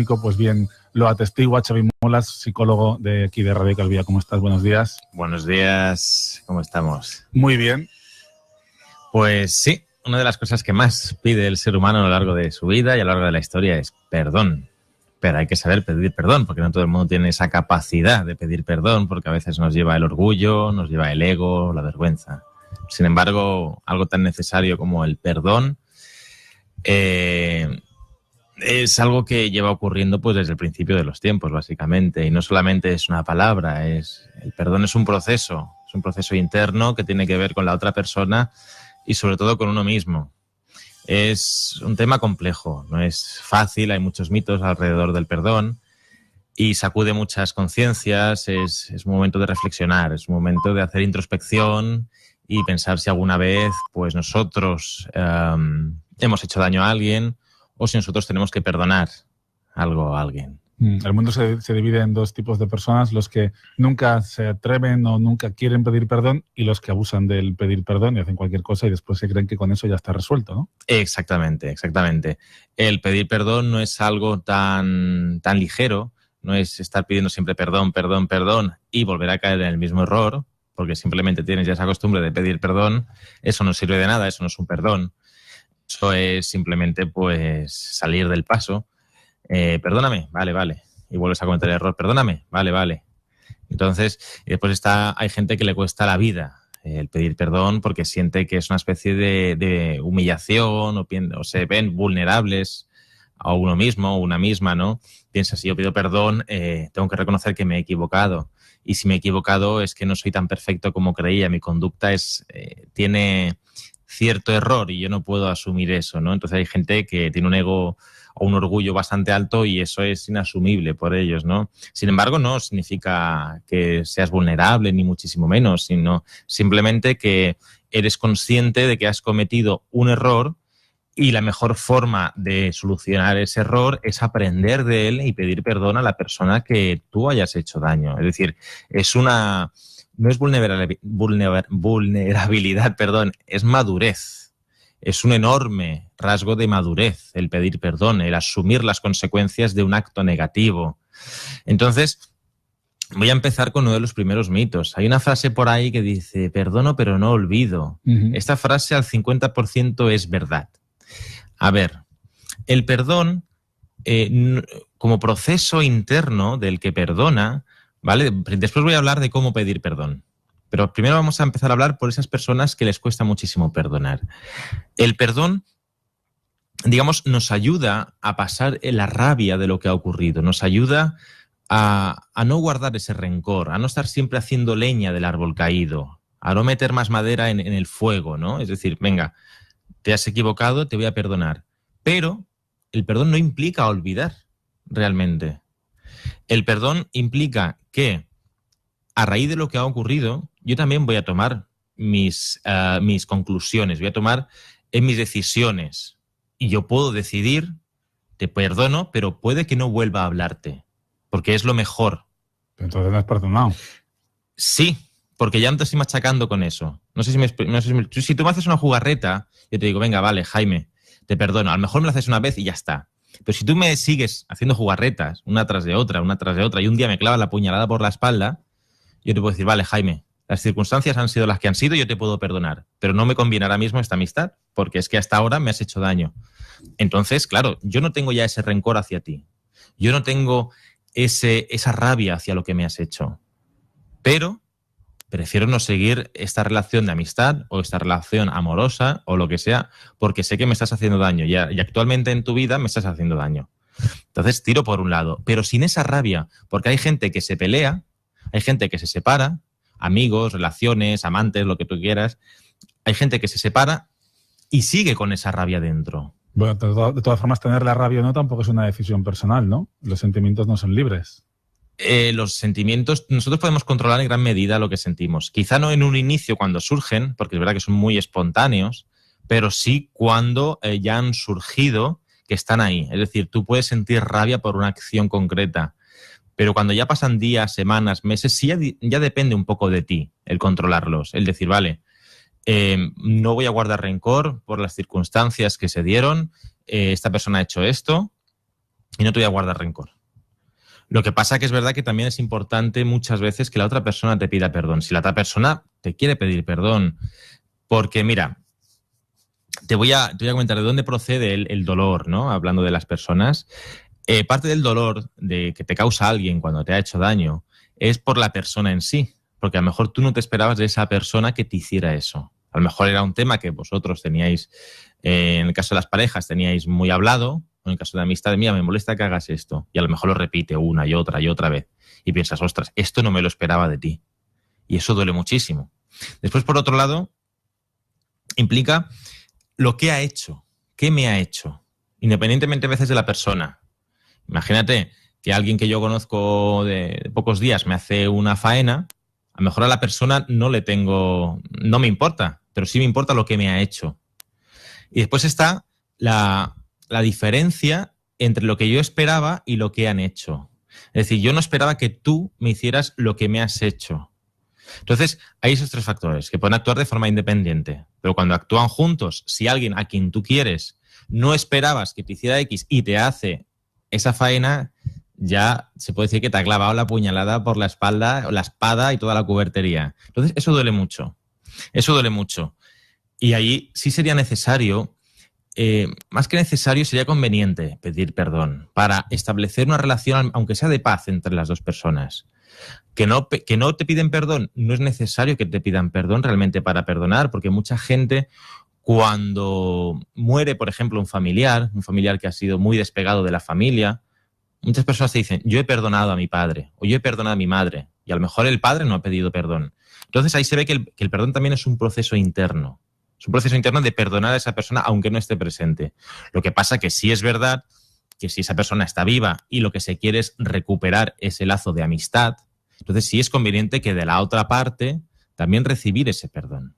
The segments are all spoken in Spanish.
pues bien, lo atestigua Xavi Molas, psicólogo de aquí de Radio Calvía. ¿Cómo estás? Buenos días. Buenos días, ¿cómo estamos? Muy bien. Pues sí, una de las cosas que más pide el ser humano a lo largo de su vida y a lo largo de la historia es perdón. Pero hay que saber pedir perdón, porque no todo el mundo tiene esa capacidad de pedir perdón, porque a veces nos lleva el orgullo, nos lleva el ego, la vergüenza. Sin embargo, algo tan necesario como el perdón es algo que lleva ocurriendo pues desde el principio de los tiempos, básicamente. Y no solamente es una palabra, el perdón es un proceso interno que tiene que ver con la otra persona y sobre todo con uno mismo. Es un tema complejo, no es fácil, hay muchos mitos alrededor del perdón y sacude muchas conciencias, es un momento de reflexionar, es un momento de hacer introspección y pensar si alguna vez pues nosotros hemos hecho daño a alguien o si nosotros tenemos que perdonar algo a alguien. El mundo se divide en dos tipos de personas, los que nunca se atreven o nunca quieren pedir perdón y los que abusan del pedir perdón y hacen cualquier cosa y después se creen que con eso ya está resuelto, ¿no? Exactamente. El pedir perdón no es algo tan ligero, no es estar pidiendo siempre perdón y volver a caer en el mismo error, porque simplemente tienes ya esa costumbre de pedir perdón. Eso no sirve de nada, eso no es un perdón. Eso es simplemente pues salir del paso. Perdóname, vale. Y vuelves a cometer el error, perdóname, vale. Entonces, después hay gente que le cuesta la vida el pedir perdón porque siente que es una especie de humillación o se ven vulnerables a uno mismo o una misma, ¿no? Piensa, si yo pido perdón, tengo que reconocer que me he equivocado. Y si me he equivocado es que no soy tan perfecto como creía. Mi conducta tiene cierto error y yo no puedo asumir eso, ¿no? Entonces hay gente que tiene un ego o un orgullo bastante alto y eso es inasumible por ellos, ¿no? Sin embargo, no significa que seas vulnerable ni muchísimo menos, sino simplemente que eres consciente de que has cometido un error y la mejor forma de solucionar ese error es aprender de él y pedir perdón a la persona que tú hayas hecho daño. Es decir, no es vulnerabilidad, es madurez. Es un enorme rasgo de madurez el pedir perdón, el asumir las consecuencias de un acto negativo. Entonces, voy a empezar con uno de los primeros mitos. Hay una frase por ahí que dice, perdono pero no olvido. Uh-huh. Esta frase al 50% es verdad. A ver, el perdón como proceso interno del que perdona, ¿vale? Después voy a hablar de cómo pedir perdón. Pero primero vamos a empezar a hablar por esas personas que les cuesta muchísimo perdonar. El perdón, digamos, nos ayuda a pasar la rabia de lo que ha ocurrido, nos ayuda a no guardar ese rencor, a no estar siempre haciendo leña del árbol caído, a no meter más madera en el fuego, ¿no? Es decir, venga, te has equivocado, te voy a perdonar. Pero el perdón no implica olvidar realmente. El perdón implica que a raíz de lo que ha ocurrido, yo también voy a tomar mis conclusiones, voy a tomar mis decisiones. Y yo puedo decidir, te perdono, pero puede que no vuelva a hablarte, porque es lo mejor. Entonces no has perdonado. Sí, porque ya no te estoy machacando con eso. Si tú me haces una jugarreta, yo te digo, venga, vale, Jaime, te perdono. A lo mejor me lo haces una vez y ya está. Pero si tú me sigues haciendo jugarretas, una tras de otra, y un día me clavas la puñalada por la espalda, yo te puedo decir, vale, Jaime, las circunstancias han sido las que han sido, yo te puedo perdonar, pero no me conviene ahora mismo esta amistad, porque es que hasta ahora me has hecho daño. Entonces, claro, yo no tengo ya ese rencor hacia ti. Yo no tengo esa rabia hacia lo que me has hecho. Pero prefiero no seguir esta relación de amistad o esta relación amorosa o lo que sea, porque sé que me estás haciendo daño y actualmente en tu vida me estás haciendo daño. Entonces tiro por un lado, pero sin esa rabia, porque hay gente que se pelea, hay gente que se separa, amigos, relaciones, amantes, lo que tú quieras. Hay gente que se separa y sigue con esa rabia dentro. Bueno, de todas formas, tener la rabia no tampoco es una decisión personal, ¿no? Los sentimientos no son libres. Los sentimientos, nosotros podemos controlar en gran medida lo que sentimos. Quizá no en un inicio cuando surgen, porque es verdad que son muy espontáneos, pero sí cuando ya han surgido, que están ahí. Es decir, tú puedes sentir rabia por una acción concreta, pero cuando ya pasan días, semanas, meses, sí ya depende un poco de ti el controlarlos. El decir, vale, no voy a guardar rencor por las circunstancias que se dieron, esta persona ha hecho esto, y no te voy a guardar rencor. Lo que pasa que es verdad que también es importante muchas veces que la otra persona te pida perdón. Si la otra persona te quiere pedir perdón, porque mira, te voy a comentar de dónde procede el dolor, ¿no? Hablando de las personas. Parte del dolor que te causa alguien cuando te ha hecho daño es por la persona en sí, porque a lo mejor tú no te esperabas de esa persona que te hiciera eso. A lo mejor era un tema que vosotros teníais, en el caso de las parejas, teníais muy hablado. En el caso de amistad, mía, me molesta que hagas esto. Y a lo mejor lo repite una y otra vez. Y piensas, ostras, esto no me lo esperaba de ti. Y eso duele muchísimo. Después, por otro lado, implica lo que ha hecho. ¿Qué me ha hecho? Independientemente a veces de la persona. Imagínate que alguien que yo conozco de pocos días me hace una faena. A lo mejor a la persona no me importa, pero sí me importa lo que me ha hecho. Y después está la diferencia entre lo que yo esperaba y lo que han hecho. Es decir, yo no esperaba que tú me hicieras lo que me has hecho. Entonces, hay esos tres factores que pueden actuar de forma independiente. Pero cuando actúan juntos, si alguien a quien tú quieres no esperabas que te hiciera X y te hace esa faena, ya se puede decir que te ha clavado la puñalada por la espalda, la espada y toda la cubertería. Entonces, eso duele mucho. Eso duele mucho. Y ahí sí sería necesario, más que necesario, sería conveniente pedir perdón para establecer una relación, aunque sea de paz, entre las dos personas. Que no te piden perdón, no es necesario que te pidan perdón realmente para perdonar, porque mucha gente, cuando muere, por ejemplo, un familiar que ha sido muy despegado de la familia, muchas personas te dicen, yo he perdonado a mi padre o yo he perdonado a mi madre, y a lo mejor el padre no ha pedido perdón. Entonces ahí se ve que el perdón también es un proceso interno. Es un proceso interno de perdonar a esa persona aunque no esté presente. Lo que pasa que sí es verdad que si esa persona está viva y lo que se quiere es recuperar ese lazo de amistad, entonces sí es conveniente que de la otra parte también recibir ese perdón.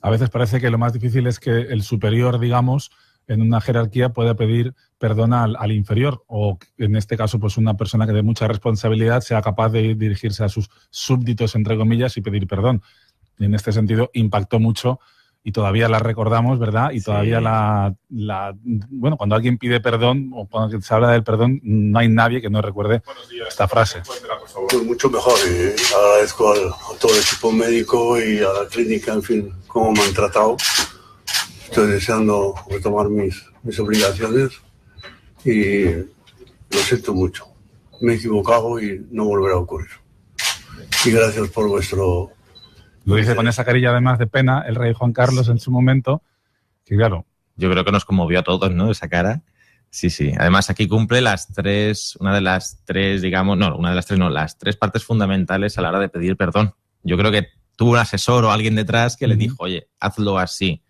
A veces parece que lo más difícil es que el superior, digamos, en una jerarquía pueda pedir perdón al inferior, o en este caso pues una persona que de mucha responsabilidad sea capaz de dirigirse a sus súbditos, entre comillas, y pedir perdón. Y en este sentido impactó mucho y todavía la recordamos, ¿verdad? Y todavía bueno, cuando alguien pide perdón o cuando se habla del perdón, no hay nadie que no recuerde esta frase. Pues mucho mejor, y agradezco a todo el equipo médico y a la clínica, en fin, cómo me han tratado. Estoy deseando retomar mis obligaciones y lo siento mucho. Me he equivocado y no volverá a ocurrir. Y gracias por vuestro... Lo dice con esa carilla además de pena el rey Juan Carlos en su momento, que claro. Yo creo que nos conmovió a todos, ¿no? Esa cara. Sí, sí. Además aquí cumple las tres partes fundamentales a la hora de pedir perdón. Yo creo que tuvo un asesor o alguien detrás que le dijo, oye, hazlo así,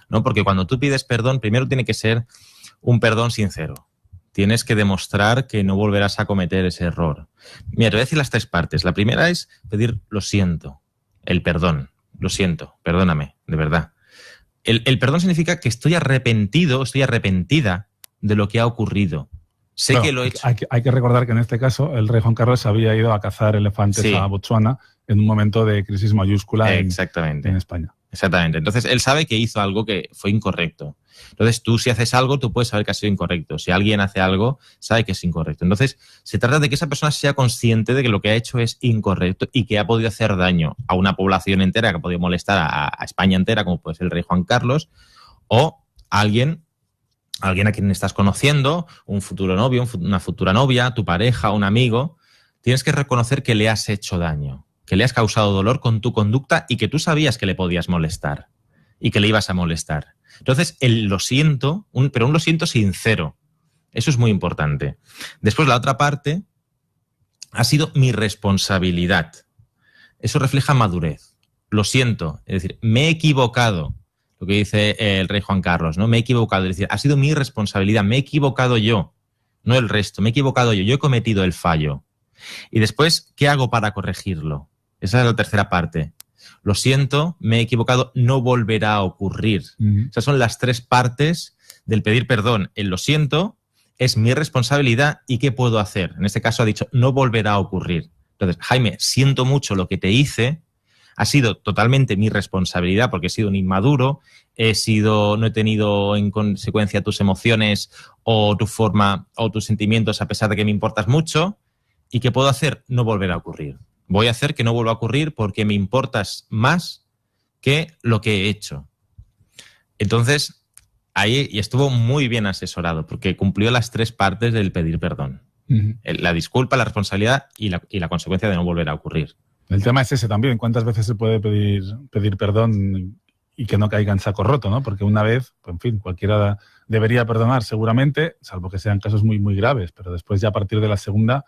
¿no? Porque cuando tú pides perdón, primero tiene que ser un perdón sincero. Tienes que demostrar que no volverás a cometer ese error. Mira, te voy a decir las tres partes. La primera es pedir lo siento. El perdón, lo siento, perdóname, de verdad. El perdón significa que estoy arrepentido, estoy arrepentida de lo que ha ocurrido. Sé que lo he hecho. Hay que recordar que en este caso el rey Juan Carlos había ido a cazar elefantes a Botsuana en un momento de crisis mayúscula en España. Exactamente. Entonces él sabe que hizo algo que fue incorrecto. Entonces tú si haces algo, tú puedes saber que ha sido incorrecto. Si alguien hace algo, sabe que es incorrecto. Entonces se trata de que esa persona sea consciente de que lo que ha hecho es incorrecto y que ha podido hacer daño a una población entera, que ha podido molestar a España entera, como puede ser el rey Juan Carlos, o a alguien a quien estás conociendo, un futuro novio, una futura novia, tu pareja, un amigo. Tienes que reconocer que le has hecho daño, que le has causado dolor con tu conducta y que tú sabías que le podías molestar y que le ibas a molestar. Entonces, el lo siento, pero un lo siento sincero. Eso es muy importante. Después, la otra parte ha sido mi responsabilidad. Eso refleja madurez. Lo siento, es decir, me he equivocado. Lo que dice el rey Juan Carlos, ¿no? Me he equivocado, es decir, ha sido mi responsabilidad, me he equivocado yo, no el resto, me he equivocado yo he cometido el fallo. Y después, ¿qué hago para corregirlo? Esa es la tercera parte. Lo siento, me he equivocado, no volverá a ocurrir. Esas son las tres partes del pedir perdón. El lo siento es mi responsabilidad y ¿qué puedo hacer? En este caso ha dicho, no volverá a ocurrir. Entonces, Jaime, siento mucho lo que te hice, Ha sido totalmente mi responsabilidad porque he sido un inmaduro, no he tenido en consecuencia tus emociones o tu forma o tus sentimientos a pesar de que me importas mucho. ¿Y qué puedo hacer? No volver a ocurrir. Voy a hacer que no vuelva a ocurrir porque me importas más que lo que he hecho. Entonces, ahí y estuvo muy bien asesorado porque cumplió las 3 partes del pedir perdón. La disculpa, la responsabilidad y la consecuencia de no volver a ocurrir. El tema es ese también. ¿Cuántas veces se puede pedir perdón y que no caiga en saco roto, ¿no? Porque una vez, pues, en fin, cualquiera debería perdonar seguramente, salvo que sean casos muy, muy graves, pero después ya a partir de la segunda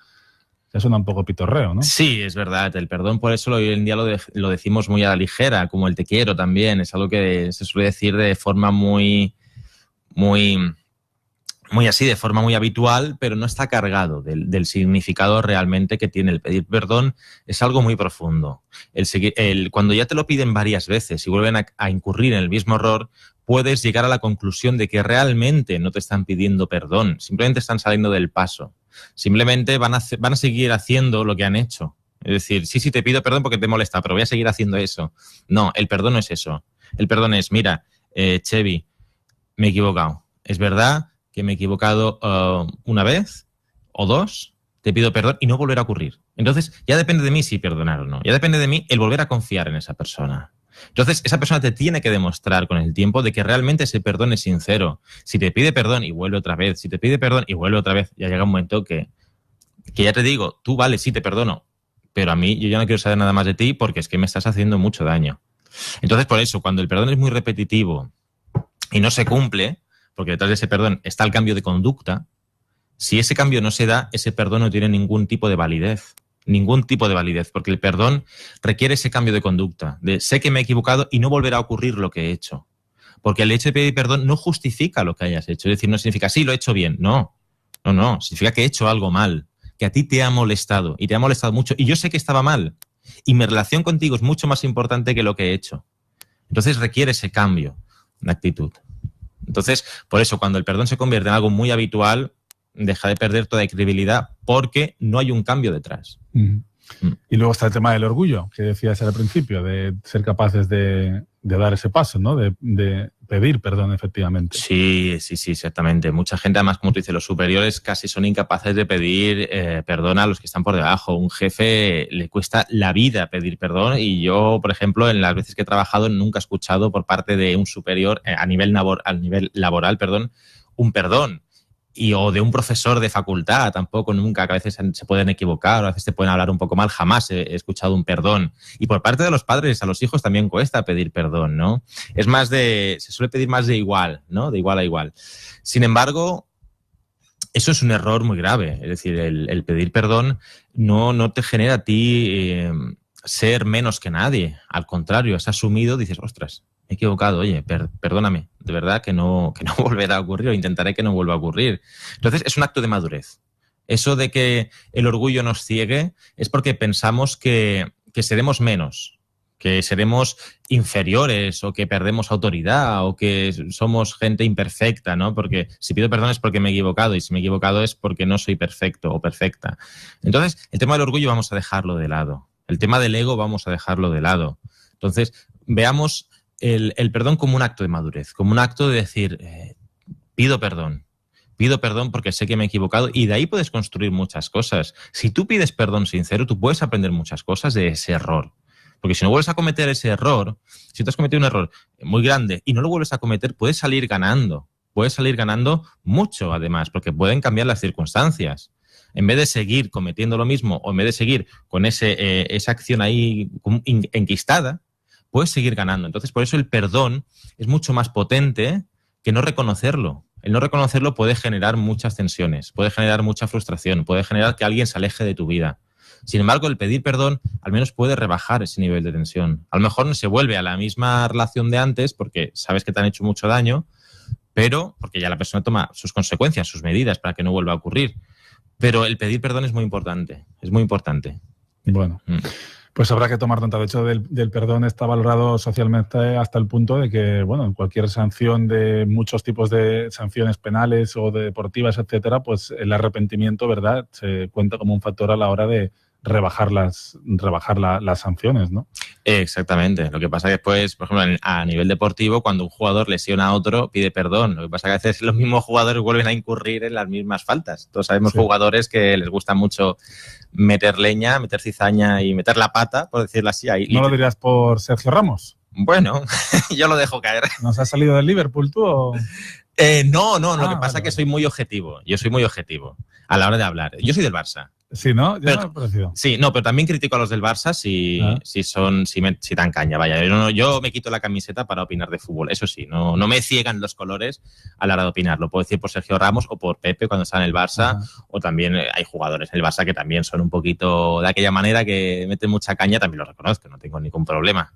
ya suena un poco pitorreo, ¿no? Sí, es verdad. El perdón, por eso hoy en día lo decimos muy a la ligera, como el te quiero también. Es algo que se suele decir de forma muy así, de forma muy habitual, pero no está cargado del significado realmente que tiene. El pedir perdón es algo muy profundo. Cuando ya te lo piden varias veces y vuelven a incurrir en el mismo error, puedes llegar a la conclusión de que realmente no te están pidiendo perdón, simplemente están saliendo del paso. Simplemente van a seguir haciendo lo que han hecho. Es decir, sí, te pido perdón porque te molesta, pero voy a seguir haciendo eso. No, el perdón no es eso. El perdón es, mira, Chevy, me he equivocado. Es verdad que me he equivocado una vez o 2, te pido perdón y no volver a ocurrir. Entonces, ya depende de mí si perdonar o no. Ya depende de mí el volver a confiar en esa persona. Entonces, esa persona te tiene que demostrar con el tiempo de que realmente ese perdón es sincero. Si te pide perdón y vuelve otra vez, si te pide perdón y vuelve otra vez, ya llega un momento que ya te digo, tú vale, sí te perdono, pero a mí yo ya no quiero saber nada más de ti porque es que me estás haciendo mucho daño. Entonces, por eso, cuando el perdón es muy repetitivo y no se cumple, porque detrás de ese perdón está el cambio de conducta, si ese cambio no se da, ese perdón no tiene ningún tipo de validez. Ningún tipo de validez, porque el perdón requiere ese cambio de conducta, de sé que me he equivocado y no volverá a ocurrir lo que he hecho. Porque el hecho de pedir perdón no justifica lo que hayas hecho. Es decir, no significa, sí, lo he hecho bien. No. Significa que he hecho algo mal, que a ti te ha molestado y te ha molestado mucho. Y yo sé que estaba mal. Y mi relación contigo es mucho más importante que lo que he hecho. Entonces requiere ese cambio de actitud. Entonces, por eso, cuando el perdón se convierte en algo muy habitual, deja de perder toda credibilidad porque no hay un cambio detrás. Y luego está el tema del orgullo, que decías al principio, de ser capaces de dar ese paso, ¿no? De pedir perdón, efectivamente. Sí, exactamente. Mucha gente, además, como tú dices, los superiores casi son incapaces de pedir perdón a los que están por debajo. Un jefe le cuesta la vida pedir perdón y yo, por ejemplo, en las veces que he trabajado nunca he escuchado por parte de un superior a nivel laboral, un perdón. O de un profesor de facultad, tampoco, nunca, que a veces se pueden equivocar, a veces te pueden hablar un poco mal, jamás he escuchado un perdón. Y por parte de los padres, a los hijos también cuesta pedir perdón, ¿no? Se suele pedir más de igual, ¿no? De igual a igual. Sin embargo, eso es un error muy grave. Es decir, el pedir perdón no te genera a ti ser menos que nadie. Al contrario, es asumido, dices, ostras, me he equivocado, oye, perdóname, de verdad que no volverá a ocurrir o intentaré que no vuelva a ocurrir. Entonces, es un acto de madurez. Eso de que el orgullo nos ciegue es porque pensamos que seremos menos, que seremos inferiores o que perdemos autoridad o que somos gente imperfecta, ¿no? Porque si pido perdón es porque me he equivocado y si me he equivocado es porque no soy perfecto o perfecta. Entonces, el tema del orgullo vamos a dejarlo de lado. El tema del ego vamos a dejarlo de lado. Entonces, veamos el perdón como un acto de madurez, como un acto de decir, pido perdón porque sé que me he equivocado y de ahí puedes construir muchas cosas. Si tú pides perdón sincero, tú puedes aprender muchas cosas de ese error. Porque si no vuelves a cometer ese error, si tú has cometido un error muy grande y no lo vuelves a cometer, puedes salir ganando mucho además, porque pueden cambiar las circunstancias. En vez de seguir cometiendo lo mismo o en vez de seguir con esa acción ahí enquistada, puedes seguir ganando. Entonces, por eso el perdón es mucho más potente que no reconocerlo. El no reconocerlo puede generar muchas tensiones, puede generar mucha frustración, puede generar que alguien se aleje de tu vida. Sin embargo, el pedir perdón al menos puede rebajar ese nivel de tensión. A lo mejor no se vuelve a la misma relación de antes porque sabes que te han hecho mucho daño, pero porque ya la persona toma sus consecuencias, sus medidas para que no vuelva a ocurrir. Pero el pedir perdón es muy importante, es muy importante. Bueno. Pues habrá que tomar nota. De hecho, del perdón está valorado socialmente hasta el punto de que, bueno, en cualquier sanción de muchos tipos de sanciones penales o deportivas, etcétera, pues el arrepentimiento, ¿verdad?, se cuenta como un factor a la hora de rebajar las sanciones, ¿no? Exactamente. Lo que pasa es que después, por ejemplo, a nivel deportivo, cuando un jugador lesiona a otro, pide perdón. Lo que pasa es que a veces los mismos jugadores vuelven a incurrir en las mismas faltas. Todos sabemos jugadores que les gusta mucho meter leña, meter cizaña y meter la pata, por decirlo así. Ahí, ¿No lo dirías por Sergio Ramos? Bueno, yo lo dejo caer. ¿Nos has salido del Liverpool tú o...? No, lo que pasa es que soy muy objetivo. Yo soy muy objetivo a la hora de hablar. Yo soy del Barça. Sí, ¿no? Yo no me he parecido. Sí, no, pero también critico a los del Barça si dan caña. Vaya, yo me quito la camiseta para opinar de fútbol. Eso sí, no me ciegan los colores a la hora de opinar. Lo puedo decir por Sergio Ramos o por Pepe cuando está en el Barça. O también hay jugadores en el Barça que también son un poquito de aquella manera que meten mucha caña. También lo reconozco, no tengo ningún problema.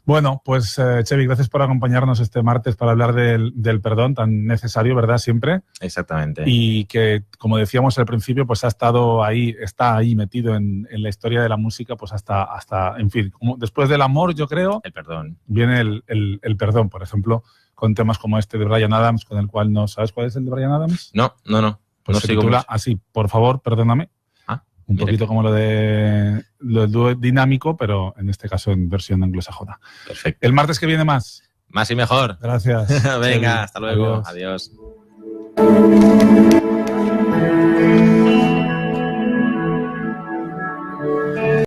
Bueno, pues Xevi, gracias por acompañarnos este martes para hablar del perdón tan necesario, ¿verdad? Siempre. Exactamente. Y que, como decíamos al principio, pues está ahí metido en la historia de la música, pues hasta en fin, después del amor, yo creo, el perdón. Viene el perdón, por ejemplo, con temas como este de Bryan Adams, con el cual no ¿sabes cuál es el de Bryan Adams? No. Pues se titula así, por favor, perdóname. Un poquito como lo del dúo dinámico, pero en este caso en versión anglosajona. Perfecto. El martes que viene más. Más y mejor. Gracias. Venga, hasta luego. Adiós.